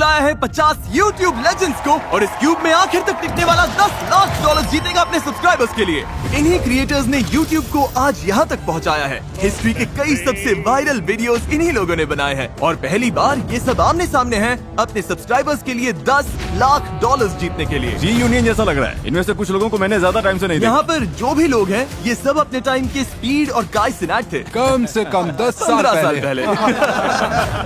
बुलाया है 50 YouTube legends को और इस क्यूब में आखिर तक टिकने वाला $10 लाख जीतेगा अपने सब्सक्राइबर्स के लिए। इन्हीं क्रिएटर्स ने YouTube को आज यहाँ तक पहुँचाया है। हिस्ट्री के कई सबसे वायरल वीडियोस इन्हीं लोगों ने बनाए हैं और पहली बार ये सब आमने सामने हैं अपने सब्सक्राइबर्स के लिए $10 लाख जीतने के लिए। रीयूनियन जैसा लग रहा है। इनमें से कुछ लोगों को मैंने ज्यादा टाइम से नहीं देखा। यहाँ पर जो भी लोग हैं ये सब अपने टाइम के स्पीड और काई सिनाट थे। कम से कम 10 साल 15 साल पहले।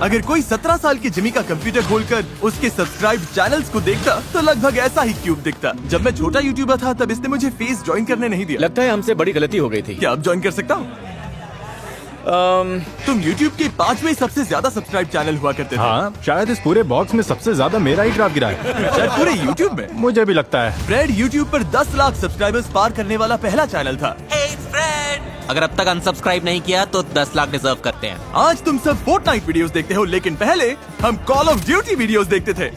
अगर कोई 17 साल की जिमी का कंप्यूटर खोलकर उसके सब्सक्राइब चैनल्स को देखता तो लगभग ऐसा ही क्यूब दिखता। जब मैं छोटा यूट्यूबर था तब इसने मुझे फेस ज्वाइन करने नहीं दिया। लगता है हमसे बड़ी गलती हो गई थी। क्या अब ज्वाइन कर सकता हूँ? तुम YouTube के 5वें सबसे ज्यादा सब्सक्राइब चैनल हुआ करते थे। हाँ, शायद इस पूरे बॉक्स में सबसे ज्यादा मेरा ही ड्राफ्ट गिरा है। शायद पूरे YouTube में। मुझे भी लगता है। फ्रेड YouTube पर 10 लाख सब्सक्राइबर्स पार करने वाला पहला चैनल था। अगर अब तक अनसब्सक्राइब नहीं किया तो 10 लाख डिजर्व करते हैं। आज तुम सब फोर्टनाइट वीडियोस देखते हो, लेकिन पहले हम कॉल ऑफ ड्यूटी वीडियोस देखते थे।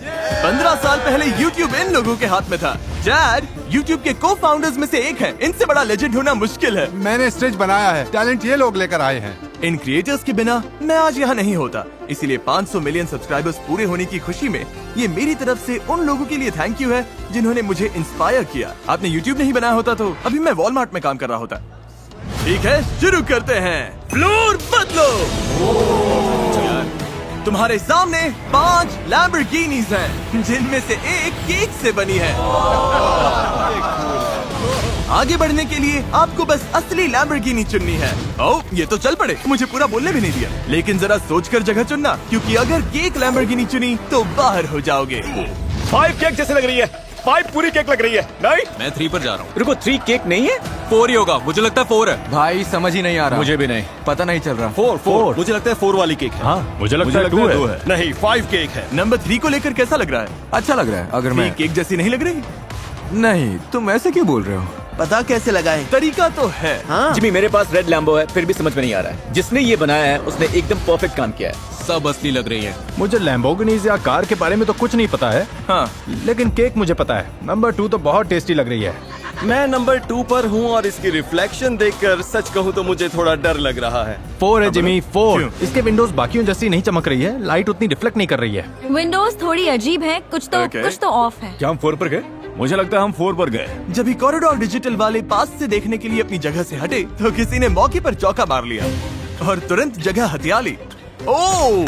15 साल पहले YouTube इन लोगों के हाथ में था। चैड YouTube के को फाउंडर्स में से एक है। इनसे बड़ा लेजेंड होना मुश्किल है। मैंने स्टेज बनाया है, टैलेंट ये लोग लेकर आए हैं। इन क्रिएटर्स के बिना मैं आज यहाँ नहीं होता। इसीलिए 500 मिलियन सब्सक्राइबर्स पूरे होने की खुशी में ये मेरी तरफ से उन लोगों के लिए थैंक यू है जिन्होंने मुझे इंस्पायर किया। आपने YouTube नहीं बनाया होता तो अभी मैं वॉलमार्ट में काम कर रहा होता। ठीक है, शुरू करते हैं। फ्लोर बदलो। तुम्हारे सामने 5 लैम्बोर्गिनीज हैं, जिनमें से एक केक से बनी है। आगे बढ़ने के लिए आपको बस असली लैम्बोर्गिनी चुननी है। ओह, ये तो चल पड़े, मुझे पूरा बोलने भी नहीं दिया। लेकिन जरा सोचकर जगह चुनना, क्योंकि अगर केक लैम्बोर्गिनी चुनी तो बाहर हो जाओगे। 5 केक जैसे लग रही है। 5 पूरी केक लग रही है। नहीं, मैं 3 पर जा रहा हूँ। रुको, 3 केक नहीं है? 4 ही होगा, मुझे लगता है 4 है। भाई समझ ही नहीं आ रहा। मुझे भी नहीं पता नहीं चल रहा। 4 मुझे लगता है 4 वाली केक है। हाँ, मुझे लगता है 2 है। नहीं, 5 केक है। नंबर 3 को लेकर कैसा लग रहा है? अच्छा लग रहा है। अगर मैं केक जैसी नहीं लग रही? नहीं, तुम ऐसे क्यों बोल रहे हो? पता कैसे लगाए? तरीका तो है। हाँ? जिमी, मेरे पास रेड लैम्बो है, फिर भी समझ में नहीं आ रहा है। जिसने ये बनाया है उसने एकदम परफेक्ट काम किया है। सब असली लग रही है। मुझे लैम्बोर्गिनीज या कार के बारे में तो कुछ नहीं पता है। हाँ, लेकिन केक मुझे पता है। नंबर 2 तो बहुत टेस्टी लग रही है। मैं नंबर 2 पर हूँ और इसकी रिफ्लेक्शन देखकर सच कहूँ तो मुझे थोड़ा डर लग रहा है। 4 है जिमी, 4। क्यों? इसके विंडोज बाकियों जैसी नहीं चमक रही है। लाइट उतनी रिफ्लेक्ट नहीं कर रही है। विंडोज थोड़ी अजीब है, कुछ तो ऑफ है। क्या हम 4 पर गए? मुझे लगता है हम 4 पर गए। जब भी कॉरिडोर डिजिटल वाले पास से देखने के लिए अपनी जगह से हटे तो किसी ने मौके पर चौका मार लिया और तुरंत जगह हथिया ली। रुको,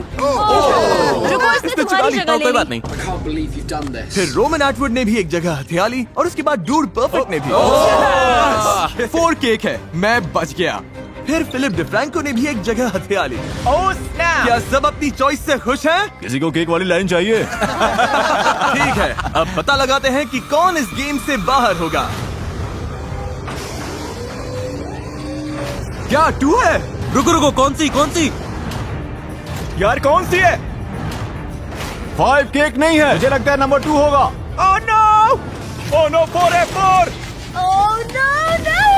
इसने तुम्हारी जगह ले कोई ली। बात नहीं। फिर रोमन एटवुड ने भी एक जगह हथिया ली और उसके बाद डूड परफेक्ट ने भी। 4 केक है, मैं बच गया। फिर फिलिप डिफ्रैंको ने भी एक जगह हथिया ली। क्या सब अपनी चॉइस से खुश हैं? किसी को केक वाली लाइन चाहिए? ठीक है, अब पता लगाते हैं कि कौन इस गेम से बाहर होगा। क्या 2 है? रुको, कौन सी? यार कौन सी है? 5 केक नहीं है। मुझे लगता है नंबर 2 होगा। ओह नो, 4 है, 4। ओह नो, नहीं।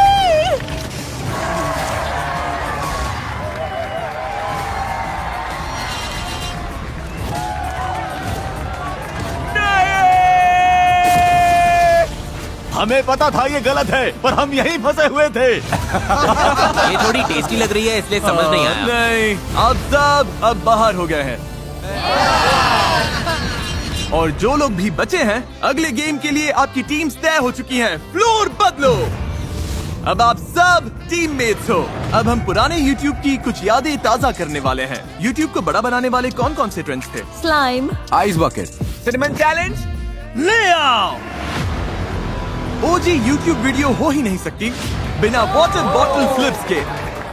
हमें पता था ये गलत है, पर हम यहीं फंसे हुए थे। ये थोड़ी टेस्टी लग रही है इसलिए समझ नहीं आया। नहीं, आप सब अब बाहर हो गए हैं। और जो लोग भी बचे हैं, अगले गेम के लिए आपकी टीम्स तय हो चुकी हैं। फ्लोर बदलो। अब आप सब टीममेट्स हो। अब हम पुराने YouTube की कुछ यादें ताजा करने वाले हैं। YouTube को बड़ा बनाने वाले कौन कौन से ट्रेंड्स थे? Slime, ice bucket, cinnamon challenge. ले आओ। OG YouTube वीडियो हो ही नहीं सकती बिना वाटर बॉटल फ्लिप्स के।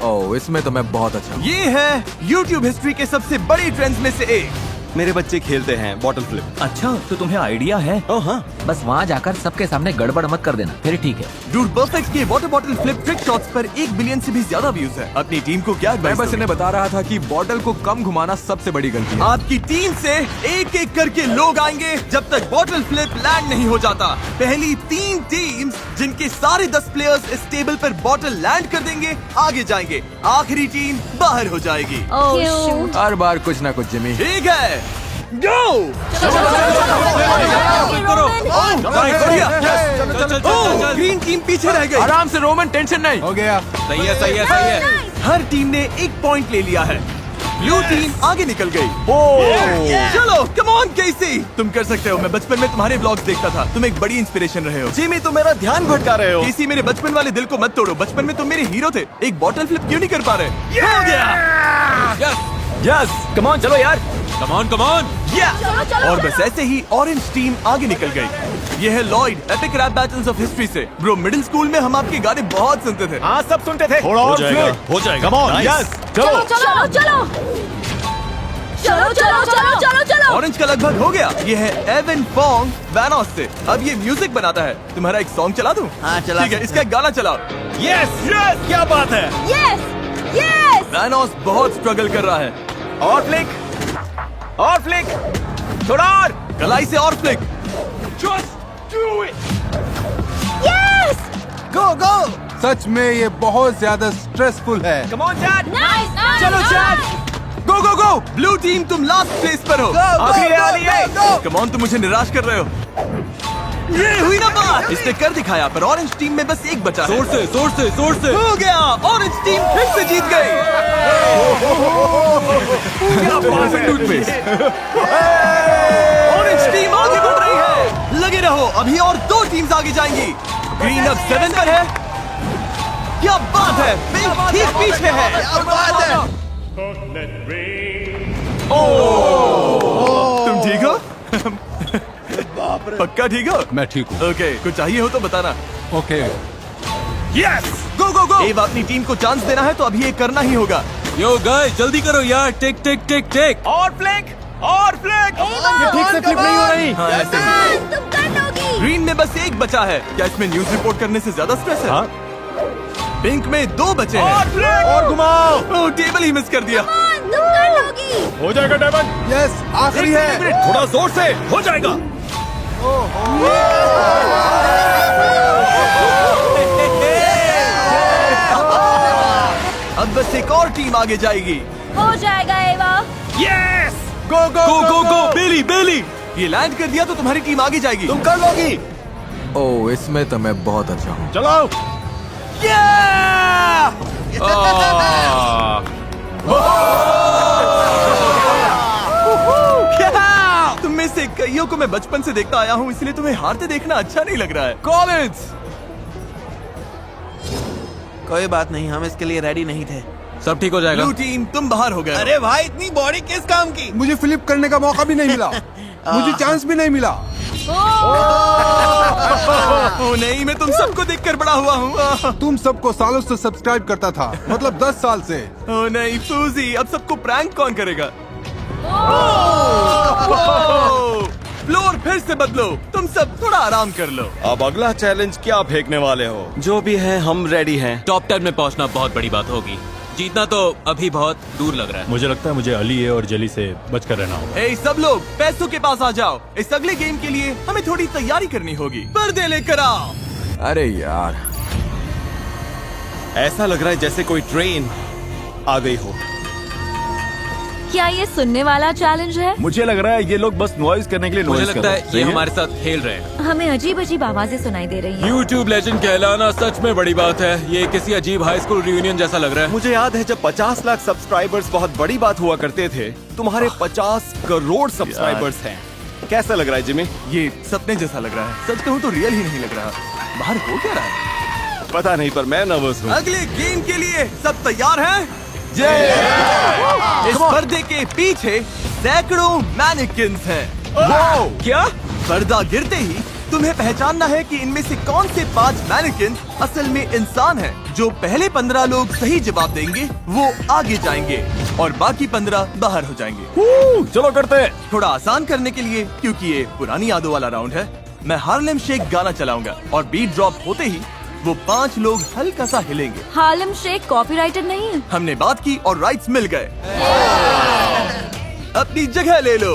ओह इसमें तो मैं बहुत अच्छा हूँ। ये है YouTube हिस्ट्री के सबसे बड़े ट्रेंड्स में से एक। मेरे बच्चे खेलते हैं बॉटल फ्लिप। अच्छा, तो तुम्हें आइडिया है? ओह हाँ, बस वहाँ जाकर सबके सामने गड़बड़ मत कर देना, फिर ठीक है। डूड परफेक्ट के water bottle flip trick shots पर 1 बिलियन से भी ज्यादा व्यूज है। अपनी टीम को क्या मैं एडवाइस बस दोगे? इन्हें बता रहा था कि बॉटल को कम घुमाना सबसे बड़ी गलती है। आपकी टीम से एक एक करके लोग आएंगे जब तक बॉटल फ्लिप लैंड नहीं हो जाता। पहली 3 टीम्स जिनके सारे 10 प्लेयर्स इस टेबल पर बॉटल लैंड कर देंगे आगे जाएंगे। आखिरी टीम बाहर हो जाएगी। ओह शूट। हर बार कुछ ना कुछ जिमी। ठीक है, गो। ग्रीन टीम पीछे रह गई। आराम से रोमन, टेंशन नहीं। हो गया। सही है। हर टीम ने 1 पॉइंट ले लिया है। ब्लू टीम आगे निकल गई। चलो कम ऑन केसी, तुम कर सकते हो। मैं बचपन में तुम्हारे ब्लॉग्स देखता था, तुम एक बड़ी इंस्पिरेशन रहे हो। जिमी तुम मेरा ध्यान भटका रहे हो। केसी, मेरे बचपन वाले दिल को मत तोड़ो। बचपन में तुम मेरे हीरो थे, एक बॉटल फ्लिप क्यों नहीं कर पा रहे? हो गया। यस, कम ऑन, चलो यार। Come on come on. और बस ऐसे ही ऑरेंज टीम आगे निकल गई। ये है Lloyd, epic rap battles of history से। ब्रो, मिडिल स्कूल में हम आपके गाने बहुत सुनते थे। हाँ, सब सुनते थे। थोड़ा और हो जाएगा। Come on, Nice. यस, चलो चलो। चलो चलो चलो चलो चलो चलो चलो। ऑरेंज का लगभग हो गया। ये है एवन फोंग वैनोस से। अब ये म्यूजिक बनाता है। तुम्हारा एक सॉन्ग चला दूं? हाँ, चला ठीक है, इसका एक गाना चलाओ। यस यस, क्या बात है। Yes yes. वैनोस बहुत स्ट्रगल कर रहा है। और फ्लिक, और फ्लिक, थोड़ा और। कलाई से और फ्लिक। यस। गो गो। सच में ये बहुत ज्यादा स्ट्रेसफुल है। Come on chat. नाइस। चलो चैट। गो गो गो। ब्लू टीम, तुम लास्ट प्लेस पर हो। आखिरी वाली है। कम ऑन, तुम मुझे निराश कर रहे हो। ये हुई ना बात। इसने कर दिखाया, पर ऑरेंज टीम में बस एक बचा है। जोर से जोर से जोर से। हो गया, ऑरेंज टीम फिर से जीत गई। ऑरेंज टीम आगे बढ़ रही है। लगे रहो, अभी और 2 टीम्स आगे जाएंगी। ग्रीन अब 7 पर है। क्या बात है, पिंक ठीक पीछे है। क्या बात है। तुम ठीक हो? पक्का ठीक हो? मैं ठीक हूँ। ओके, कुछ चाहिए हो तो बताना। ओके। यस, गो गो गो। एव, अपनी टीम को चांस देना है तो अभी ये करना ही होगा। यो गाइस, जल्दी करो यार। टिक टिक टिक टिक। और फ्लिक, और फ्लिक। ये ठीक से फ्लिप नहीं हो रही। हाँ, ऐसे ही। तुम कर लोगी। ग्रीन में बस एक बचा है। क्या इसमें न्यूज रिपोर्ट करने से ज्यादा स्ट्रेस है? पिंक में 2 बचे हैं। और फ्लिक, और घुमाओ। ओह, टेबल ही मिस कर दिया। तुम कर लोगी। हो जाएगा डेवन। यस, आखिरी है। थोड़ा जोर से, हो जाएगा। अब बस एक और टीम आगे जाएगी। हो जाएगा एवा। यस, गो गो गो गो गो। बेली बेली। ये लैंड कर दिया तो तुम्हारी टीम आगे जाएगी। तुम कर लोगी। ओह, इसमें तो मैं बहुत अच्छा हूँ। चलो। तुम में से कईयों को मैं बचपन से देखता आया हूँ, इसलिए तुम्हें हारते देखना अच्छा नहीं लग रहा है। कॉलेज। कोई बात नहीं, हम इसके लिए रेडी नहीं थे। सब ठीक हो जाएगा। ब्लू टीम, तुम बाहर हो गए। अरे भाई, इतनी बॉडी किस काम की। मुझे फ्लिप करने का मौका भी नहीं मिला। मुझे चांस भी नहीं मिला। ओह नहीं, मैं तुम सबको देखकर बड़ा हुआ हूँ। तुम सबको सालों से सब्सक्राइब करता था, मतलब 10 साल से। ओह नहीं फूजी, अब सबको प्रैंक कौन करेगा? फ्लोर फिर से बदलो। तुम सब थोड़ा आराम कर लो। अब अगला चैलेंज क्या फेंकने वाले हो? जो भी है, हम रेडी हैं। टॉप 10 में पहुंचना बहुत बड़ी बात होगी। जीतना तो अभी बहुत दूर लग रहा है। मुझे लगता है मुझे अली और जली से बचकर रहना होगा। ए सब लोग, पैसों के पास आ जाओ। इस अगले गेम के लिए हमें थोड़ी तैयारी करनी होगी। पर्दे लेकर आओ। अरे यार, ऐसा लग रहा है जैसे कोई ट्रेन आ गई हो। क्या ये सुनने वाला चैलेंज है? मुझे लग रहा है ये लोग बस नॉइज करने के लिए मुझे नॉइज लगता कर है रहे ये हैं। हमारे साथ खेल रहे हैं। हमें अजीब अजीब आवाजें सुनाई दे रही हैं। YouTube लेजेंड कहलाना सच में बड़ी बात है। ये किसी अजीब हाई स्कूल रियूनियन जैसा लग रहा है। मुझे याद है जब 50 लाख सब्सक्राइबर्स बहुत बड़ी बात हुआ करते थे। तुम्हारे 50 करोड़ सब्सक्राइबर्स हैं। कैसा लग रहा है जिमी? ये सपने जैसा लग रहा है। सच कहूँ तो रियल ही नहीं लग रहा। बाहर हो क्या रहा है? पता नहीं, पर मैं नर्वस हूँ। अगले गेम के लिए सब तैयार हैं? इस पर्दे के पीछे सैकड़ों मैनिकिन्स हैं। क्या? पर्दा गिरते ही तुम्हें पहचानना है कि इनमें से कौन से 5 मैनिकिन असल में इंसान हैं। जो पहले 15 लोग सही जवाब देंगे वो आगे जाएंगे और बाकी 15 बाहर हो जाएंगे। चलो करते हैं। थोड़ा आसान करने के लिए, क्योंकि ये पुरानी यादों वाला राउंड है, मैं हार्लेम शेक गाना चलाऊंगा और बीट ड्रॉप होते ही वो 5 लोग हल्का सा हिलेंगे। हार्लेम शेक कॉपीराइटेड नहीं है। हमने बात की और राइट्स मिल गए। अपनी जगह ले लो।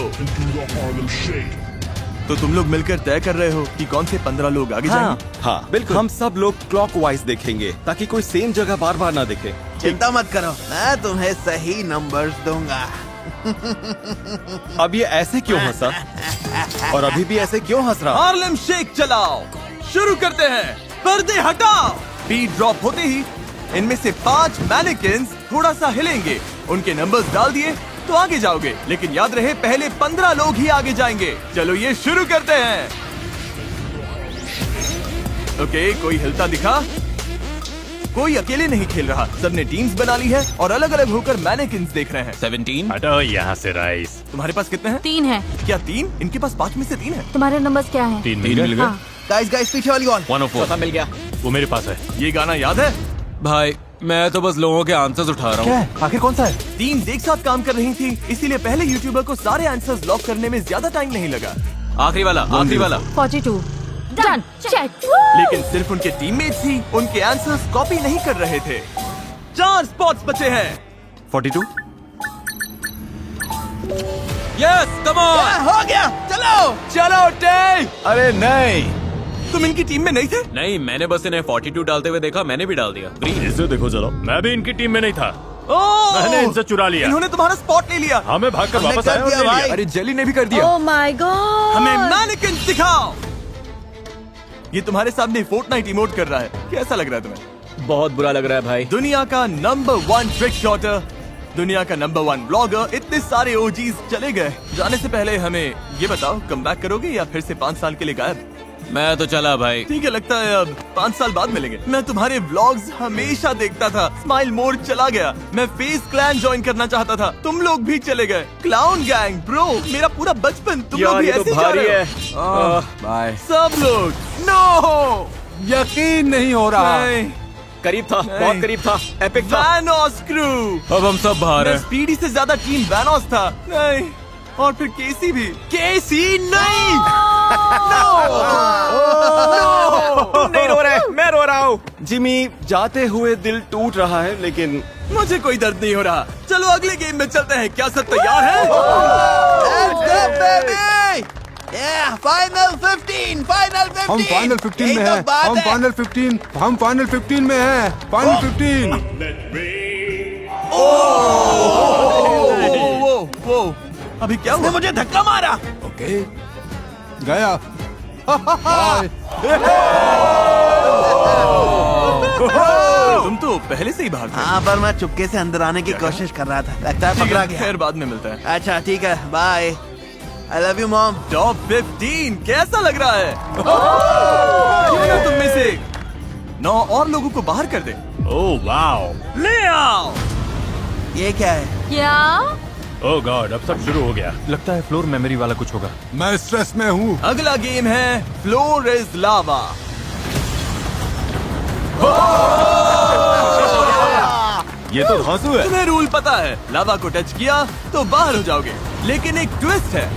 तो तुम लोग मिलकर तय कर रहे हो कि कौन से 15 लोग आगे जाएंगे? हाँ बिल्कुल। हम सब लोग क्लॉकवाइज देखेंगे ताकि कोई सेम जगह बार बार ना दिखे। चिंता मत करो, मैं तुम्हें सही नंबर्स दूंगा। अब ये ऐसे क्यों हंसा? और अभी भी ऐसे क्यों हंस रहा? हार्लेम शेक चलाओ। शुरू करते हैं। पर्दे हटाओ। बीट ड्रॉप होते ही इनमें से 5 मैनिकिन्स थोड़ा सा हिलेंगे। उनके नंबर्स डाल दिए तो आगे जाओगे, लेकिन याद रहे पहले 15 लोग ही आगे जाएंगे। चलो ये शुरू करते हैं। ओके, कोई हिलता दिखा? कोई अकेले नहीं खेल रहा, सबने टीम्स बना ली है और अलग अलग होकर मैनेकिन्स देख रहे हैं। 17। हटो यहाँ से राइस। तुम्हारे पास कितने हैं? 3 है। क्या 3? इनके पास 5 में से 3 है। तुम्हारे नंबर्स क्या हैं? 3 मिल गए। हाँ। गाइस पीछे वाली वॉल। 104। चौथा मिल गया। वो मेरे पास है। ये गाना याद है? भाई मैं तो बस लोगों के आंसर्स उठा रहा हूँ। आखिर कौन सा है? टीम एक साथ काम कर रही थी, इसीलिए पहले यूट्यूबर को सारे आंसर्स लॉक करने में ज्यादा टाइम नहीं लगा। आखिरी वाला 42। डन। चेक। लेकिन सिर्फ उनके टीममेट्स ही उनके आंसर्स कॉपी नहीं कर रहे थे। 4 स्पॉट्स बचे हैं। 42। Yes, come on. हो गया, चलो। चलो टे, अरे नहीं, तुम इनकी टीम में नहीं थे? नहीं, मैंने बस इन्हें 42 डालते हुए देखा, मैंने भी डाल दिया। ग्रीन। इसे देखो जरा, मैं भी इनकी टीम में नहीं था। ओह! मैंने इनसे चुरा लिया। इन्होंने तुम्हारा स्पॉट ले लिया। हमें भागकर हमने वापस कर आए और दिया ले भाई। लिया। अरे जेली ने भी कर दिया। Oh my God. हमें मैनिकिन्स दिखाओ। ये तुम्हारे सामने फोर्टनाइट इमोट कर रहा है, कैसा लग रहा है तुम्हें? बहुत बुरा लग रहा है भाई। दुनिया का नंबर 1 ट्रिक शॉटर, दुनिया का नंबर 1 ब्लॉगर, इतने सारे ओजीज चले गए। जाने से पहले हमें ये बताओ, कमबैक करोगे या फिर से 5 साल के लिए गायब? मैं तो चला भाई। ठीक है, लगता है अब 5 साल बाद मिलेंगे। मैं तुम्हारे व्लॉग्स हमेशा देखता था। स्माइल मोड चला गया। मैं फेस क्लैन ज्वाइन करना चाहता था, तुम लोग भी चले गए। क्लाउन गैंग ब्रो, मेरा पूरा बचपन तुम लोग यार भी ये तो ऐसे ही जा भारी रहे है। हो। बाय। सब लोग नो, यकीन नहीं हो रहा। नहीं, करीब था, नहीं। बहुत करीब था, एपिक था। वैनोस क्रू। अब हम सब बाहर हैं। स्पीडी से ज्यादा टीम वैनोस था। नहीं, और फिर केसी भी। केसी नहीं। तुम नहीं रो रहे, मैं रो रहा हूँ। जिमी, जाते हुए दिल टूट रहा है, लेकिन मुझे कोई दर्द नहीं हो रहा। चलो अगले गेम में चलते हैं। क्या सब तैयार है? Let's go, baby! Yeah, final 15, final 15. हम फाइनल 15 यही में तो हैं। बात हम है। फाइनल 15 में हैं। फाइनल 15। वो अभी क्या हुआ? मुझे धक्का मारा। ओके, गया। तुम तो पहले से ही भाग गए। हाँ, पर मैं चुपके से अंदर आने की कोशिश कर रहा था। लगता है पकड़ा गया। खैर बाद में मिलता है। अच्छा ठीक है, bye. I love you mom. Top 15 कैसा लग रहा है? क्यों ना तुम में से 9 और लोगों को बाहर कर दे। ओह वाओ, ले आओ। ये क्या है? क्या? ओह गॉड, अब सब शुरू हो गया। लगता है फ्लोर मेमोरी वाला कुछ होगा। मैं स्ट्रेस में हूँ। अगला गेम है फ्लोर इज लावा। ये तो धांसू है। तुम्हें रूल पता है, लावा को टच किया तो बाहर हो जाओगे। लेकिन एक ट्विस्ट है,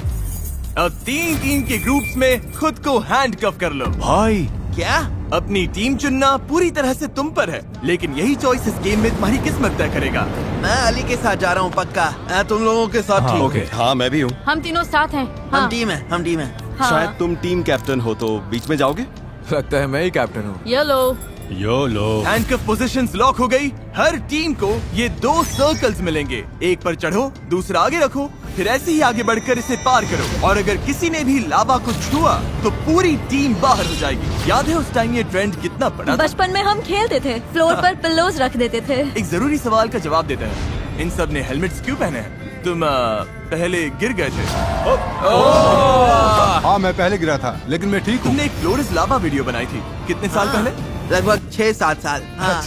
अब 3 के ग्रुप्स में खुद को हैंडकफ कर लो। भाई क्या? अपनी टीम चुनना पूरी तरह से तुम पर है, लेकिन यही चॉइस इस गेम में तुम्हारी किस्मत तय करेगा। मैं अली के साथ जा रहा हूँ पक्का। मैं तुम लोगों के साथ ठीक हूँ। ओके। हाँ, मैं भी हूँ। हम तीनों साथ हैं। हाँ। हम टीम है, हम टीम है। हाँ। शायद तुम टीम कैप्टन हो तो बीच में जाओगे। लगता है मैं ही कैप्टन हूँ। ये लो। योलो। हैंडकफ पोजीशंस लॉक हो गई। हर टीम को ये 2 सर्कल्स मिलेंगे। एक पर चढ़ो, दूसरा आगे रखो, फिर ऐसे ही आगे बढ़कर इसे पार करो। और अगर किसी ने भी लावा को छुआ तो पूरी टीम बाहर हो जाएगी। याद है उस टाइम ये ट्रेंड कितना बड़ा था? बचपन में हम खेलते थे, फ्लोर पर पिल्लोज रख देते थे। एक जरूरी सवाल का जवाब देते हैं। इन सब ने हेलमेट्स क्यों पहने हैं? तुम पहले गिर गए थे। हाँ, मैं पहले गिरा था, लेकिन मैं ठीक हूँ। तुमने एक फ्लोर इज लावा वीडियो बनाई थी कितने साल पहले? लगभग 6-7 साल। हाँ।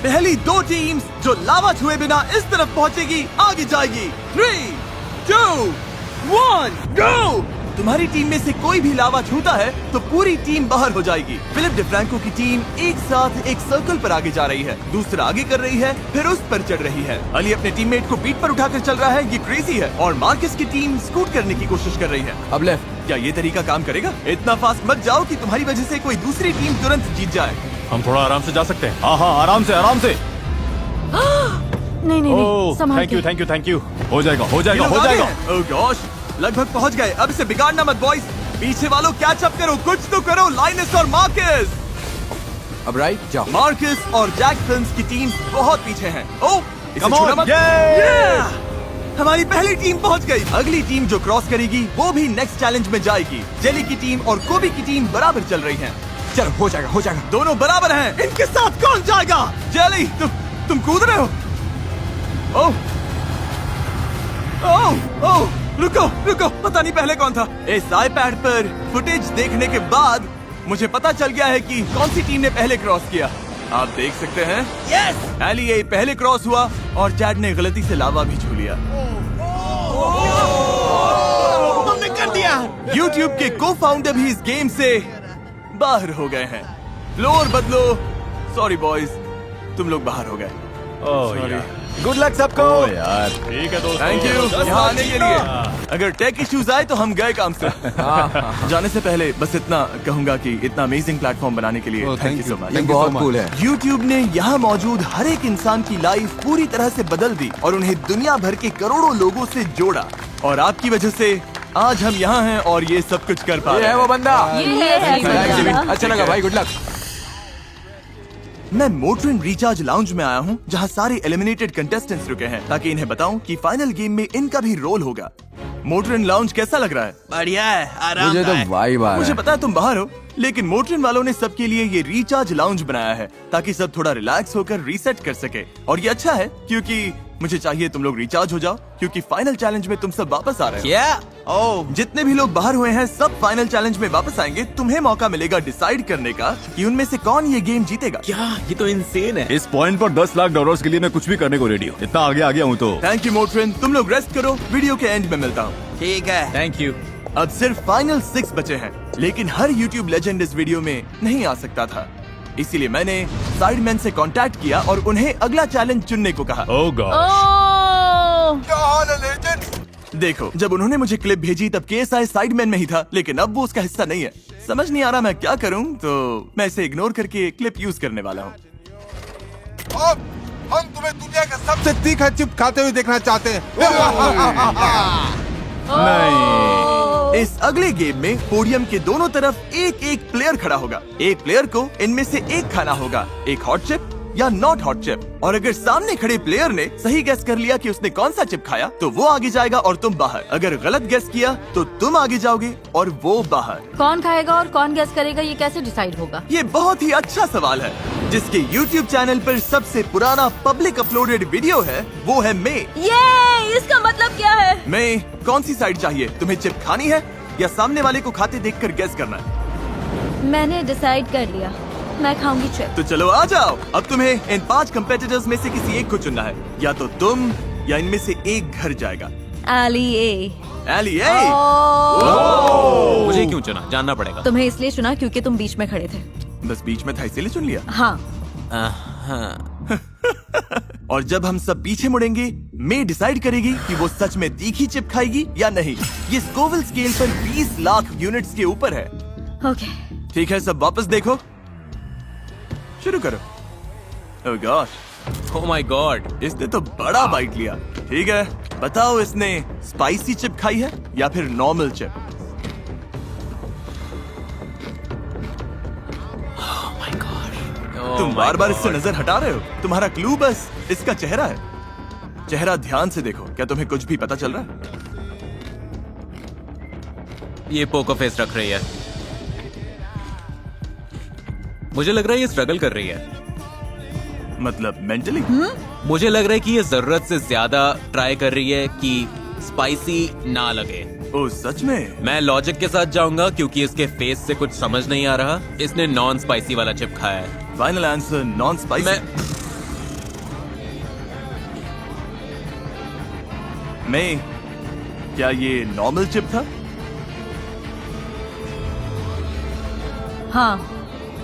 पहली 2 टीम्स जो लावा छुए बिना इस तरफ पहुंचेगी आगे जाएगी। 3, 2, 1, गो! तुम्हारी टीम में से कोई भी लावा छूता है तो पूरी टीम बाहर हो जाएगी। फिलिप डिफ्रैंको की टीम एक साथ एक सर्कल पर आगे जा रही है, दूसरा आगे कर रही है, फिर उस पर चढ़ रही है। अली अपने टीममेट को पीठ पर उठाकर चल रहा है, ये क्रेजी है। और मार्कस की टीम स्कूट करने की कोशिश कर रही है। अब लेफ्ट। क्या ये तरीका काम करेगा? इतना फास्ट मत जाओ कि तुम्हारी वजह से कोई दूसरी टीम तुरंत जीत जाए। हम थोड़ा आराम से जा सकते हैं। हाँ हाँ, आराम से आराम से। नहीं नहीं नहीं, ओह संभाल थैंक यू के। Thank you thank you. हो जाएगा हो ये जाएगा लोग हो आगे जाएगा। हैं। ओह गॉश, लगभग पहुंच गए। अब इसे बिगाड़ना मत बॉयज। पीछे वालों कैच अप करो, कुछ तो करो। लाइनस और मार्कस। अब राइट जाओ। मार्कस और जैक फिल्म्स की टीम बहुत पीछे हैं। ओह, इसे Come छूना on, मत। yay! Yeah! हमारी पहली टीम पहुंच गई। अगली टीम जो क्रॉस करेगी वो भी नेक्स्ट चैलेंज में जाएगी। जेली की टीम और कोबी की टीम बराबर चल रही हैं। चलो हो जाएगा हो जाएगा। दोनों बराबर हैं। इनके साथ कौन जाएगा? जेली, तुम कूद रहे हो? ओह, ओह ओह रुको रुको, पता नहीं पहले कौन था। इस आईपैड पर फुटेज देखने के बाद मुझे पता चल गया है कि कौन सी टीम ने पहले क्रॉस किया। आप देख सकते हैं, यस, एलिए पहले क्रॉस हुआ और चैड ने गलती से लावा भी छू लिया। तुमने कर दिया। YouTube के को फाउंडर भी इस गेम से बाहर हो गए हैं। फ्लोर बदलो। सॉरी बॉयज, तुम लोग बाहर हो गए। गुड लक सबको। यार ठीक है दोस्तों, थैंक यू यहाँ आने के लिए। अगर टेक इश्यूज आए तो हम गए काम से। जाने से पहले बस इतना कहूंगा कि इतना अमेजिंग प्लेटफॉर्म बनाने के लिए थैंक यू सो मच। ये बहुत कूल है। YouTube ने यहाँ मौजूद हर एक इंसान की लाइफ पूरी तरह से बदल दी और उन्हें दुनिया भर के करोड़ों लोगों से जोड़ा। और आपकी वजह से आज हम यहाँ हैं और ये सब कुछ कर पा रहे ये है हैं। वो बंदा। ये है अच्छा लगा भाई, गुड लक। मैं मोटरिन रिचार्ज लाउंज में आया हूँ जहाँ सारे एलिमिनेटेड कंटेस्टेंट्स रुके हैं ताकि इन्हें बताऊं कि फाइनल गेम में इनका भी रोल होगा। मोटरिन लाउंज कैसा लग रहा है? बढ़िया है, मुझे आरामदायक। तो वाइब आ रहा मुझे है। पता है तुम बाहर हो, लेकिन मोटरिन वालों ने सबके लिए ये रिचार्ज लाउंज बनाया है ताकि सब थोड़ा रिलैक्स होकर रीसेट कर सके। और ये अच्छा है क्योंकि मुझे चाहिए तुम लोग रिचार्ज हो जाओ क्योंकि फाइनल चैलेंज में तुम सब वापस आ रहे हो। क्या? ओह, जितने भी लोग बाहर हुए हैं सब फाइनल चैलेंज में वापस आएंगे। तुम्हें मौका मिलेगा डिसाइड करने का कि उनमें से कौन ये गेम जीतेगा। क्या? ये तो इंसेन है। इस पॉइंट पर $10 लाख के लिए मैं कुछ भी करने को रेडी हूँ। इतना आगे आ गया हूँ तो। थैंक यू मोटरिन, तुम लोग रेस्ट करो, वीडियो के एंड में मिलता हूँ। ठीक है। Thank you. अब सिर्फ फाइनल 6 बचे हैं, लेकिन हर YouTube लेजेंड इस वीडियो में नहीं आ सकता था। इसीलिए मैंने साइडमैन से कांटेक्ट किया और उन्हें अगला चैलेंज चुनने को कहा। ओह गॉड। देखो, जब उन्होंने मुझे क्लिप भेजी तब KSI साइडमैन में ही था, लेकिन अब वो उसका हिस्सा नहीं है। समझ नहीं आ रहा मैं क्या करूं, तो मैं इसे इग्नोर करके क्लिप यूज करने वाला हूं। अब हम तुम्हें दुनिया का सबसे तीखा चिप खाते हुए देखना चाहते हैं। नहीं। इस अगले गेम में पोडियम के दोनों तरफ एक एक प्लेयर खड़ा होगा। एक प्लेयर को इनमें से एक खाना होगा, एक हॉट चिप या नॉट हॉट चिप। और अगर सामने खड़े प्लेयर ने सही गेस कर लिया कि उसने कौन सा चिप खाया तो वो आगे जाएगा और तुम बाहर। अगर गलत गेस किया तो तुम आगे जाओगे और वो बाहर। कौन खाएगा और कौन गेस करेगा, ये कैसे डिसाइड होगा? ये बहुत ही अच्छा सवाल है। जिसके YouTube चैनल पर सबसे पुराना पब्लिक अपलोडेड वीडियो है वो है मे। ये इसका मतलब क्या है? मे, कौन सी साइड चाहिए? तुम्हें चिप खानी है या सामने वाले को खाते देखकर गेस करना है? मैंने डिसाइड कर लिया, मैं खाऊंगी चिप। तो चलो आ जाओ। अब तुम्हें इन 5 कंपेटिटर्स में से किसी एक को चुनना है। या तो तुम या इनमें से एक घर जाएगा। एलिए। एलिए, मुझे क्यों चुना? जानना पड़ेगा। तुम्हें इसलिए चुना क्योंकि तुम बीच में खड़े थे। बस बीच में था इसीलिए चुन लिया। हाँ। हाँ। और जब हम सब पीछे मुड़ेंगे, मे डिसाइड करेगी कि वो सच में तीखी चिप खाएगी या नहीं। ये स्कोविल स्केल पर 20 लाख यूनिट्स के ऊपर है। ओके। ठीक है, सब वापस देखो, शुरू करो। ओह गॉश, ओह माय गॉड। इसने तो बड़ा बाइट लिया। ठीक है, बताओ इसने स्पाइसी चिप खाई है या फिर नॉर्मल चिप? तुम बार बार इससे नजर हटा रहे हो। तुम्हारा क्लू बस इसका चेहरा है। चेहरा ध्यान से देखो, क्या तुम्हें कुछ भी पता चल रहा है? ये पोकर फेस रख रही है। मुझे लग रहा है ये स्ट्रगल कर रही है। मतलब मेंटली? मुझे लग रहा है कि ये जरूरत से ज्यादा ट्राई कर रही है कि स्पाइसी ना लगे। ओ सच में? मैं लॉजिक के साथ जाऊंगा क्योंकि इसके फेस से कुछ समझ नहीं आ रहा। इसने नॉन स्पाइसी वाला चिप खाया है। Final answer non spicy. मैं क्या ये नॉर्मल चिप था? हाँ,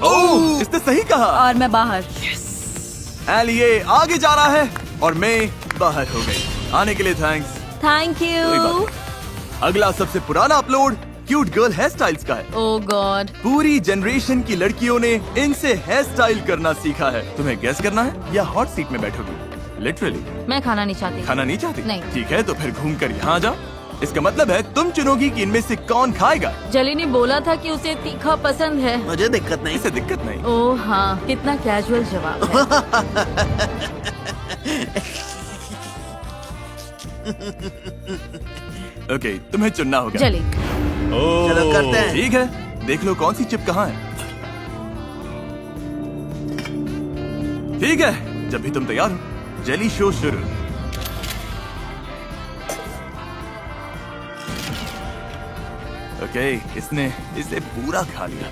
ओह, इसने सही कहा। और मैं बाहर। एलिए आगे जा रहा है और मैं बाहर हो गई। आने के लिए थैंक्स। थैंक कोई यू। बात नहीं। अगला सबसे पुराना upload cute girl hair styles का है। ओह गॉड। पूरी जनरेशन की लड़कियों ने इनसे हेयर स्टाइल करना सीखा है। तुम्हें गेस करना है या हॉट सीट में बैठोगी? लिटरली। मैं खाना नहीं चाहती। खाना नहीं चाहती? नहीं। ठीक है, तो फिर घूम कर यहाँ आ जाओ। इसका मतलब है तुम चुनोगी कि इनमें से कौन खाएगा। जली ने बोला था कि उसे तीखा पसंद है। मुझे दिक्कत नहीं। इसे दिक्कत नहीं। ओह हाँ, कितना कैजुअल जवाब है। ओके, तुम्हें चुनना होगा। जली। चलो करते हैं। ठीक है, देख लो कौन सी चिप कहाँ है। ठीक है, जब भी तुम तैयार हो, जेली शो शुरू। ओके, इसने इसे पूरा खा लिया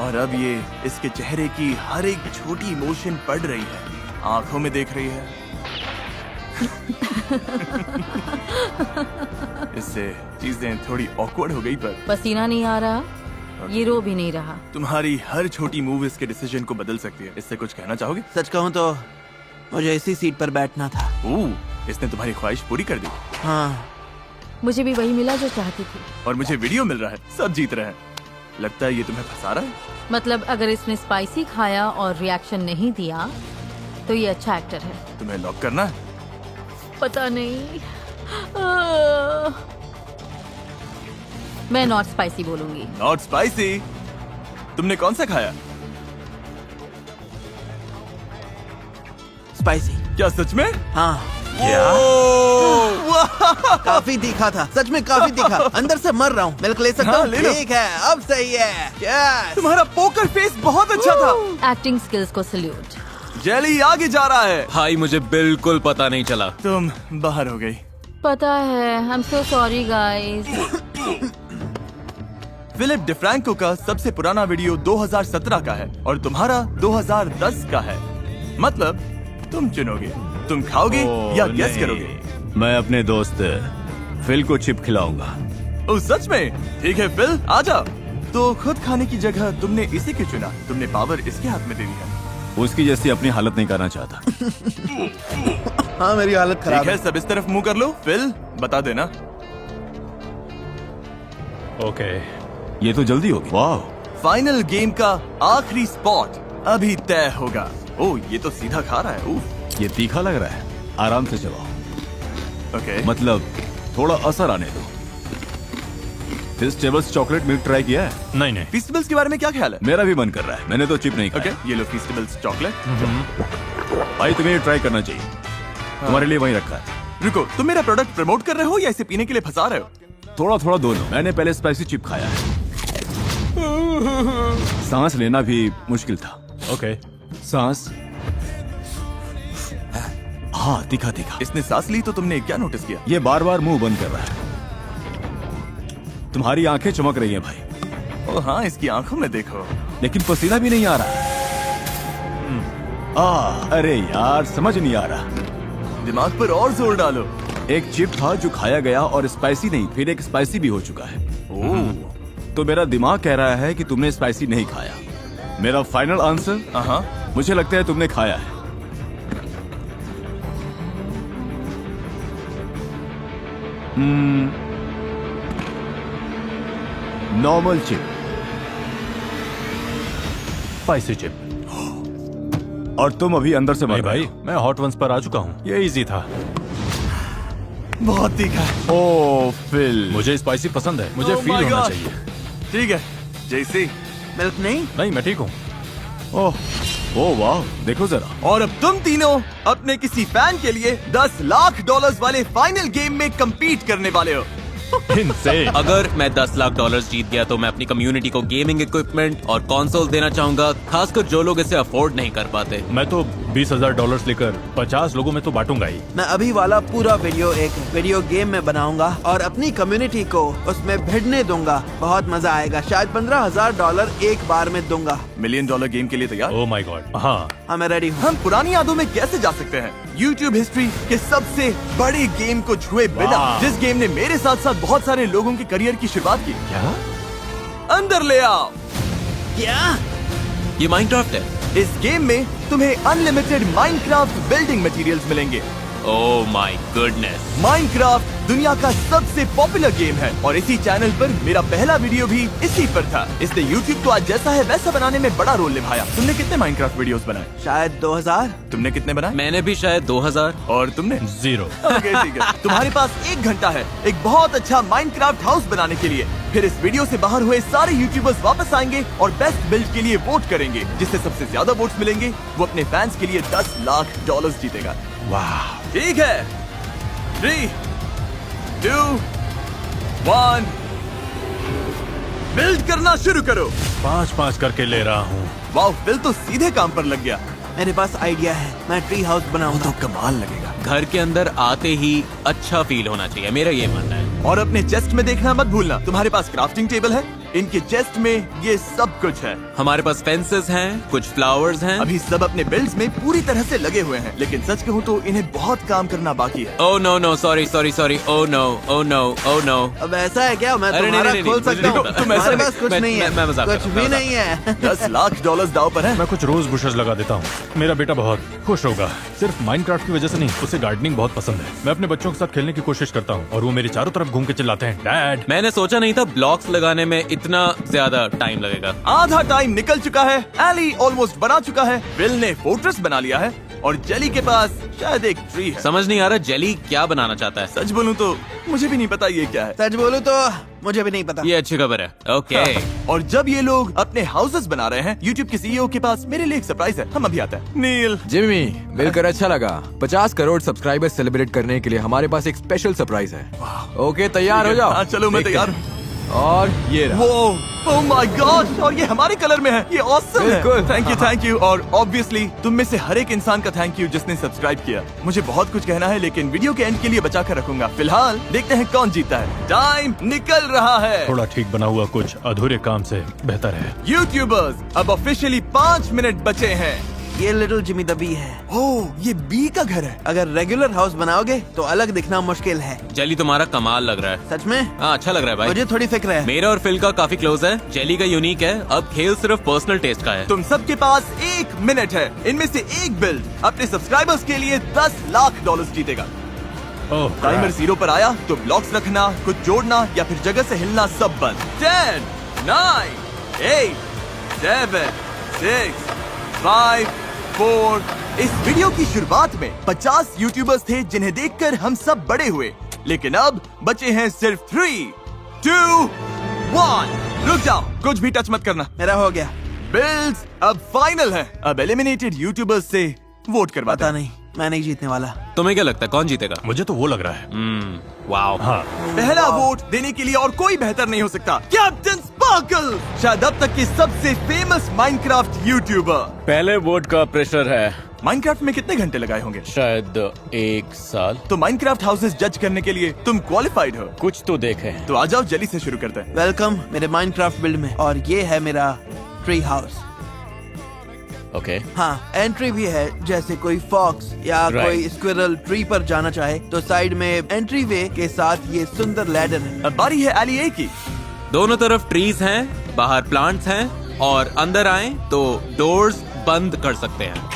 और अब ये इसके चेहरे की हर एक छोटी इमोशन पढ़ रही है, आंखों में देख रही है। इससे चीजें थोड़ी ऑकवर्ड हो गई, पर पसीना नहीं आ रहा, ये रो भी नहीं रहा। तुम्हारी हर छोटी मूव इसके डिसीजन को बदल सकती है। इससे कुछ कहना चाहोगे? सच कहूँ तो मुझे इसी सीट पर बैठना था। इसने तुम्हारी ख्वाहिश पूरी कर दी। हाँ, मुझे भी वही मिला जो चाहती थी। और मुझे वीडियो मिल रहा है, सब जीत रहे हैं। लगता है ये तुम्हें फंसा रहा है। मतलब अगर इसने स्पाइसी खाया और रिएक्शन नहीं दिया तो ये अच्छा एक्टर है। तुम्हें लॉक करना है? पता नहीं, मैं नॉट स्पाइसी बोलूंगी। Not spicy? तुमने कौन सा खाया? स्पाइसी। क्या सच में? हाँ, वाह! काफी तीखा था, सच में काफी तीखा। अंदर से मर रहा हूँ। मिल्क ले सकता हाँ, हूँ? ले लो। ठीक है, अब सही है। Yes! तुम्हारा पोकर फेस बहुत अच्छा था। एक्टिंग स्किल्स को सल्यूट। जेली आगे जा रहा है। भाई मुझे बिल्कुल पता नहीं चला। तुम बाहर हो गई। पता है, I am so sorry guys. Philip DeFranco का सबसे पुराना वीडियो 2017 का है और तुम्हारा 2010 का है। मतलब तुम चुनोगे, तुम खाओगे या गेस करोगे। मैं अपने दोस्त फिल को चिप खिलाऊंगा। ओ सच में? ठीक है फिल, आजा। तो खुद खाने की जगह तुमने इसे क्यों चुना? तुमने पावर इसके हाथ में दे दी है। उसकी जैसी अपनी हालत नहीं करना चाहता। हाँ, मेरी हालत ठीक खराब है, है। सब इस तरफ मुंह कर लो। फिल बता देना। ओके, ये तो जल्दी होगी। वाह, फाइनल गेम का आखिरी स्पॉट अभी तय होगा। ओ ये तो सीधा खा रहा है। उफ। ये तीखा लग रहा है। आराम से चबाओ, ओके। मतलब थोड़ा असर आने दो। फेस्टिवल्स चॉकलेट मिल्क ट्राई किया है? नहीं। फेस्टिवल्स के बारे में क्या ख्याल है? मेरा भी मन कर रहा है। मैंने तो चिप नहीं खाया। ओके, ये लो फेस्टिवल्स चॉकलेट। भाई तुम्हें ये ट्राई करना चाहिए। तुम्हारे लिए वहीं रखा है। रुको, तुम मेरा प्रोडक्ट प्रमोट कर रहे हो या इसे पीने के लिए फंसा रहे हो? थोड़ा थोड़ा दोनों। मैंने पहले स्पाइसी चिप खाया है। सांस लेना भी मुश्किल था। ओके, सांस। हाँ, तीखा तीखा। इसने सांस ली तो तुमने क्या नोटिस किया? ये बार बार मुंह बंद कर रहा है। तुम्हारी आंखें चमक रही हैं भाई। ओ हाँ, इसकी आंखों में देखो। लेकिन पसीना भी नहीं आ रहा। अरे यार, समझ नहीं आ रहा। दिमाग पर और जोर डालो। एक चिप था जो खाया गया और स्पाइसी नहीं, फिर एक स्पाइसी भी हो चुका है। तो मेरा दिमाग कह रहा है कि तुमने स्पाइसी नहीं खाया। मेरा फाइनल आंसर, हाँ, मुझे लगता है तुमने खाया है। Normal chip, spicy chip. और तुम अभी अंदर से मर नहीं रहे भाई, हो। मैं हॉट वंस पर आ चुका हूँ। ये इजी था। बहुत तीखा है। ओ फिल, मुझे स्पाइसी पसंद है। मुझे Oh फील my होना God. चाहिए। ठीक है, जैसे। मिल्क नहीं? नहीं, मैं ठीक हूँ। ओह वाह, देखो जरा। और अब तुम तीनों अपने किसी फैन के लिए $10 लाख वाले फाइनल गेम में compete करने वाले हो। इनसे अगर मैं $10 लाख जीत गया तो मैं अपनी कम्युनिटी को गेमिंग इक्विपमेंट और कंसोल देना चाहूंगा, खासकर जो लोग इसे अफोर्ड नहीं कर पाते। मैं तो $20,000 लेकर 50 लोगों में तो बांटूंगा ही। मैं अभी वाला पूरा वीडियो एक वीडियो गेम में बनाऊंगा और अपनी कम्युनिटी को उसमें भिड़ने दूंगा। बहुत मजा आएगा। शायद $15,000 एक बार में दूंगा। $1 मिलियन गेम के लिए तैयार? Oh my God. हाँ, मैं रेडी हूँ। हम पुरानी यादों में कैसे जा सकते हैं? YouTube हिस्ट्री के सबसे बड़े गेम को छुए बिना, वाह। जिस गेम ने मेरे साथ साथ बहुत सारे लोगों के करियर की शुरुआत की। क्या? अंदर ले आओ। क्या? ये माइनक्राफ्ट है। इस गेम में तुम्हें अनलिमिटेड माइनक्राफ्ट बिल्डिंग मटेरियल्स मिलेंगे। Oh my goodness. माइनक्राफ्ट दुनिया का सबसे पॉपुलर गेम है और इसी चैनल पर मेरा पहला वीडियो भी इसी पर था। इसने YouTube को आज जैसा है वैसा बनाने में बड़ा रोल निभाया। तुमने कितने माइनक्राफ्ट वीडियोस बनाए? शायद 2000। तुमने कितने बनाए? मैंने भी शायद 2000। और तुमने? 0। ओके, ठीक है। तुम्हारे पास 1 घंटा है एक बहुत अच्छा माइनक्राफ्ट हाउस बनाने के लिए। फिर इस वीडियो से बाहर हुए सारे यूट्यूबर्स वापस आएंगे और बेस्ट बिल्ड के लिए वोट करेंगे। जिससे सबसे ज्यादा वोट्स मिलेंगे वो अपने फैंस के लिए $10 लाख जीतेगा। वाह। ठीक है, 3, 2, 1, बिल्ड करना शुरू करो। 5-5 करके ले रहा हूँ। वाह, बिल तो सीधे काम पर लग गया। मेरे पास आइडिया है। मैं ट्री हाउस बनाऊंगा। तो कमाल लगेगा। घर के अंदर आते ही अच्छा फील होना चाहिए, मेरा ये मानना है। और अपने चेस्ट में देखना मत भूलना, तुम्हारे पास क्राफ्टिंग टेबल है, इनके चेस्ट में ये सब कुछ है। हमारे पास फेंसेस हैं, कुछ फ्लावर्स हैं। अभी सब अपने बिल्ड्स में पूरी तरह से लगे हुए हैं, लेकिन सच कहूँ तो इन्हें बहुत काम करना बाकी है। Oh no no, sorry sorry sorry, oh no oh no oh no. अब ऐसा है क्या? मैं अरे नहीं, तुम्हारा नहीं, खोल नहीं, सकता हूँ। नहीं, तुम ऐसा तुम्हारे नहीं- पास कुछ मैं- नहीं है, मैं मजाक कर कुछ रहा हूँ, भी मैं नहीं है। $10 लाख दाव पर है। मैं कुछ रोज बुशेस लगा देता हूँ, मेरा बेटा बहुत खुश होगा। सिर्फ माइनक्राफ्ट की वजह से नहीं, उसे गार्डनिंग बहुत पसंद है। मैं अपने बच्चों के साथ खेलने की कोशिश करता हूँ और वो मेरे चारों तरफ घूम के चिल्लाते हैं, डैड। मैंने सोचा नहीं था ब्लॉक्स लगाने में इतना ज्यादा टाइम लगेगा। आधा टाइम निकल चुका है, एली ऑलमोस्ट बना चुका है, बिल ने फोर्ट्रेस बना लिया है और जेली के पास शायद एक ट्री है। समझ नहीं आ रहा जेली क्या बनाना चाहता है। सच बोलूं तो मुझे भी नहीं पता ये क्या है। सच बोलूं तो मुझे भी नहीं पता। ये अच्छी खबर है। ओके और जब ये लोग अपने हाउसेस बना रहे हैं, YouTube के CEO के पास मेरे लिए एक सरप्राइज है। हम अभी आते हैं। नील, जिमी, मिलकर अच्छा लगा। 50 करोड़ सब्सक्राइबर सेलिब्रेट करने के लिए हमारे पास एक स्पेशल सरप्राइज है। ओके, तैयार हो जाओ। हाँ चलो मैं देखते तैयार हैं। हूँ। और ये रहा। वो, ओह माय गॉड, और ये हमारे कलर में है, ये ऑसम है। बिल्कुल। थैंक यू और ऑब्वियसली तुम में से हर एक इंसान का थैंक यू जिसने सब्सक्राइब किया। मुझे बहुत कुछ कहना है लेकिन वीडियो के एंड के लिए बचा कर रखूंगा। फिलहाल देखते हैं कौन जीता है। टाइम निकल रहा है। थोड़ा ठीक बना हुआ कुछ अधूरे काम से बेहतर है। यूट्यूबर्स अब ऑफिशियली 5 मिनट बचे हैं। ये लिटिल जिमी द बी है। ओह, ये बी का घर है। अगर रेगुलर हाउस बनाओगे तो अलग दिखना मुश्किल है। जेली तुम्हारा कमाल लग रहा है। सच में? हाँ अच्छा लग रहा है भाई। मुझे थोड़ी फिक्र है। मेरा और फिल का काफी क्लोज है, जेली का यूनिक है। अब खेल सिर्फ पर्सनल टेस्ट का है। तुम सबके पास 1 मिनट है, इनमें से एक बिल्ड अपने सब्सक्राइबर्स के लिए $10 लाख जीतेगा। ओह, टाइमर 0 पर आया तो ब्लॉक्स रखना, कुछ जोड़ना या फिर जगह से हिलना सब बंद। 10, 9, 8, 7, 6, 5, 4। इस वीडियो की शुरुआत में 50 यूट्यूबर्स थे जिन्हें देखकर हम सब बड़े हुए, लेकिन अब बचे हैं सिर्फ 3, 2, 1। रुक जाओ, कुछ भी टच मत करना। मेरा हो गया। बिल्ड्स अब फाइनल है। अब एलिमिनेटेड यूट्यूबर्स से वोट करवाते पता हैं। नहीं, मैं नहीं जीतने वाला। तुम्हें क्या लगता है कौन जीतेगा? मुझे तो वो लग रहा है। वाओ। हाँ, पहला वोट देने के लिए और कोई बेहतर नहीं हो सकता, कैप्टन स्पार्कल, शायद अब तक के सबसे फेमस माइनक्राफ्ट यूट्यूबर। पहले वोट का प्रेशर है। माइनक्राफ्ट में कितने घंटे लगाए होंगे? शायद 1 साल। तो माइनक्राफ्ट हाउसेस जज करने के लिए तुम क्वालिफाइड हो। कुछ तो देखे। तो आ जाओ, जेली से शुरू करते हैं। वेलकम मेरे माइनक्राफ्ट बिल्ड में। और ये है मेरा ट्री हाउस। ओके। हाँ, एंट्री भी है। जैसे कोई फॉक्स या Right. कोई स्क्विरल ट्री पर जाना चाहे तो साइड में एंट्री वे के साथ ये सुंदर लैडर है। अब बारी है एली ए की। दोनों तरफ ट्रीज हैं, बाहर प्लांट्स हैं और अंदर आए तो डोर्स बंद कर सकते हैं।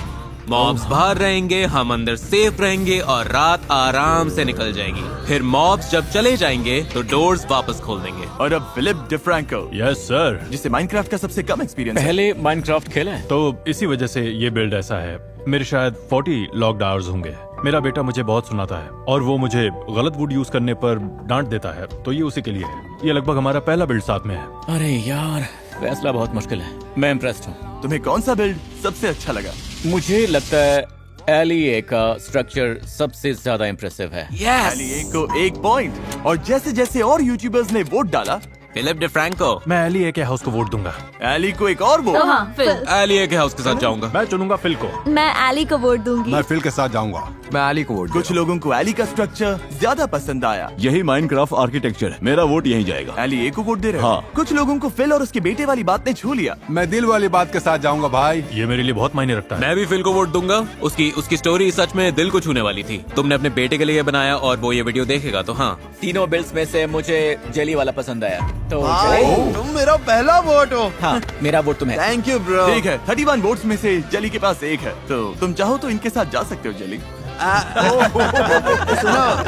मॉब्स बाहर रहेंगे, हम अंदर सेफ रहेंगे और रात आराम से निकल जाएगी। फिर मॉब्स जब चले जाएंगे तो डोर्स वापस खोल देंगे। और अब फिलिप डिफ्रैंको, यस सर। जिसे माइनक्राफ्ट का सबसे कम एक्सपीरियंस है। पहले माइनक्राफ्ट खेला है? तो इसी वजह से ये बिल्ड ऐसा है। मेरे शायद 40 लॉक्ड आवर्स होंगे। मेरा बेटा मुझे बहुत सुनाता है और वो मुझे गलत वुड यूज करने पर डांट देता है, तो ये उसी के लिए है। ये लगभग हमारा पहला बिल्ड साथ में है। अरे यार, फैसला बहुत मुश्किल है। मैं इम्प्रेस्ड हूँ। तुम्हें कौन सा बिल्ड सबसे अच्छा लगा? मुझे लगता है एलिए का स्ट्रक्चर सबसे ज्यादा इम्प्रेसिव है। एली ए को 1 पॉइंट। और जैसे जैसे और यूट्यूबर्स ने वोट डाला, फिलिप डिफ्रैंको। मैं एलिए के हाउस को वोट दूंगा। एली को एक और वोट। हाँ, फिल। एलिए के हाउस के साथ जाऊंगा। मैं चुनूंगा फिल को। मैं एली को वोट दूंगी। मैं फिल के साथ जाऊंगा। मैं एली को वोट कुछ लोगों को एली का स्ट्रक्चर ज्यादा पसंद आया। यही माइनक्राफ्ट आर्किटेक्चर है। मेरा वोट यहीं जाएगा। एली ए को वोट दे रहे हो? हाँ। कुछ लोगों को फिल और उसके बेटे वाली बात ने छू लिया। मैं दिल वाली बात के साथ जाऊंगा भाई। ये मेरे लिए बहुत मायने रखता है। मैं भी फिल को वोट दूंगा। उसकी स्टोरी सच में दिल को छूने वाली थी। तुमने अपने बेटे के लिए बनाया और वो ये वीडियो देखेगा तो हाँ। तीनों बिल्ड्स में से मुझे जेली वाला पसंद आया, तो भाई, तुम मेरा पहला वोट हो। हाँ, मेरा वोट तुम्हें। Thank you bro. ठीक है, 31 वोट्स में से जेली के पास 1 है, तो तुम चाहो तो इनके साथ जा सकते हो जेली। सुनो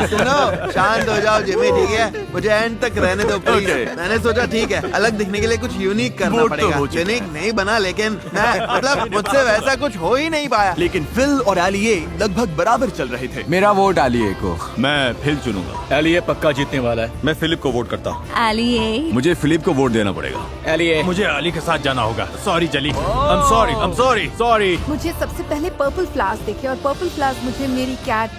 सुनो, शांत हो जाओ जिमी, ठीक है? मुझे एंड तक रहने दो प्लीज। Okay. मैंने सोचा ठीक है, अलग दिखने के लिए कुछ यूनिक करना वोट तो पड़ेगा। हो चुका यूनिक नहीं बना, लेकिन मैं मतलब मुझसे वैसा कुछ हो ही नहीं पाया। लेकिन फिल और एली ए लगभग बराबर चल रहे थे। मेरा वोट एली ए को। मैं फिल चुनूंगा। एलिए पक्का जीतने वाला है। मैं फिलिप को वोट करता हूँ। एली ए। मुझे फिलिप को वोट देना पड़ेगा। एलिए। मुझे अली के साथ जाना होगा। सॉरी जली, आई एम सॉरी। मुझे सबसे पहले पर्पल फ्लावर्स देखे और पर्पल फ्लावर्स मुझे मेरी कैट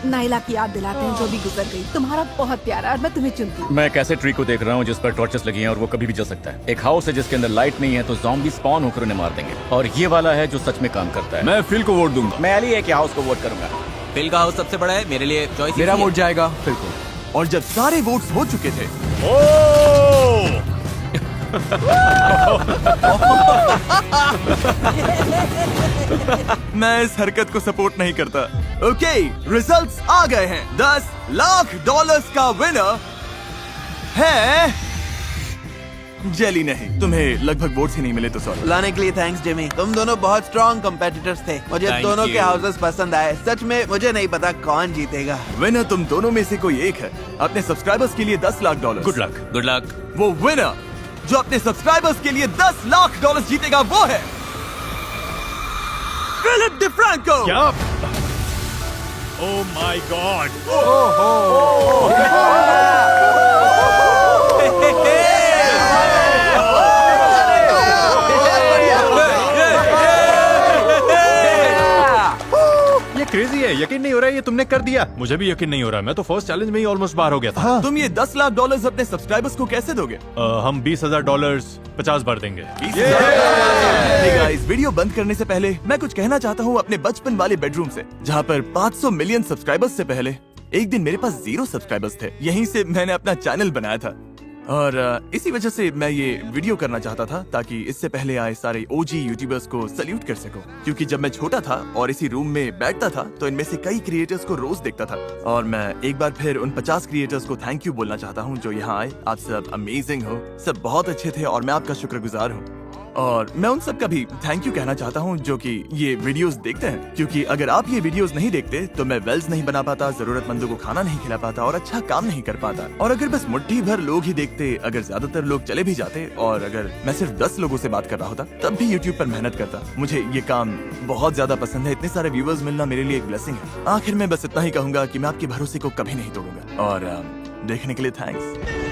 नाइला की याद दिलाते हैं जो भी गुजर गई। तुम्हारा बहुत प्यारा और मैं तुम्हें चुनती हूँ। मैं एक ऐसे ट्री को देख रहा हूँ जिस पर टॉर्चेस लगी हैं और वो कभी भी जल सकता है। एक हाउस है जिसके अंदर लाइट नहीं है तो ज़ॉम्बी स्पॉन होकर उन्हें मार देंगे। और ये वाला है जो सच में काम करता है। मैं फिल को वोट दूंगा। मैं एलिए के हाउस को वोट करूंगा। फिल का हाउस सबसे बड़ा है, मेरे लिए चॉइस मेरा वोट जाएगा फिल को। और जब सारे वोट्स हो चुके थे मैं इस हरकत को सपोर्ट नहीं करता। ओके, रिजल्ट्स आ गए हैं। $10 लाख का विनर है जेली। नहीं, तुम्हें लगभग वोट्स ही नहीं मिले तो सॉरी। लाने के लिए थैंक्स जिमी, तुम दोनों बहुत स्ट्रॉन्ग कॉम्पिटिटर्स थे। मुझे Thank दोनों you. के हाउसेस पसंद आए। सच में मुझे नहीं पता कौन जीतेगा। विनर तुम दोनों में से कोई एक है। अपने सब्सक्राइबर्स के लिए $10 lakh. Good luck. Good luck. वो विनर जो अपने सब्सक्राइबर्स के लिए $10 लाख जीतेगा वो है फिलिप डिफ्रैंको। क्या? Oh my God. ये क्रेजी है, यकीन नहीं हो रहा है ये तुमने कर दिया। मुझे भी यकीन नहीं हो रहा है, मैं तो फर्स्ट चैलेंज में ही ऑलमोस्ट बाहर हो गया था। तुम ये $10 लाख अपने सब्सक्राइबर्स को कैसे दोगे? हम $20,000 50 बार देंगे। Hey guys, वीडियो बंद करने से पहले मैं कुछ कहना चाहता हूँ अपने बचपन वाले बेडरूम से, जहाँ पर 500 मिलियन सब्सक्राइबर्स से पहले एक दिन मेरे पास 0 सब्सक्राइबर्स थे। यहीं से मैंने अपना चैनल बनाया था और इसी वजह से मैं ये वीडियो करना चाहता था ताकि इससे पहले आए सारे ओजी यूट्यूबर्स को सल्यूट कर सकूं। क्योंकि जब मैं छोटा था और इसी रूम में बैठता था तो इनमें से कई क्रिएटर्स को रोज देखता था और मैं एक बार फिर उन 50 क्रिएटर्स को थैंक यू बोलना चाहता हूँ जो यहाँ आए। आप सब अमेजिंग हो, सब बहुत अच्छे थे और मैं आपका शुक्रगुजार हूँ। और मैं उन सब का भी थैंक यू कहना चाहता हूँ जो कि ये वीडियोस देखते हैं, क्योंकि अगर आप ये वीडियोस नहीं देखते तो मैं वेल्स नहीं बना पाता, जरूरतमंदों को खाना नहीं खिला पाता और अच्छा काम नहीं कर पाता। और अगर बस मुट्ठी भर लोग ही देखते, अगर ज्यादातर लोग चले भी जाते और अगर मैं सिर्फ 10 लोगों से बात कर रहा होता तब भी यूट्यूब पर मेहनत करता। मुझे ये काम बहुत ज्यादा पसंद है, इतने सारे व्यूअर्स मिलना मेरे लिए एक ब्लेसिंग है। आखिर में बस इतना ही कहूंगा कि मैं आपके भरोसे को कभी नहीं तोड़ूंगा और देखने के लिए थैंक्स।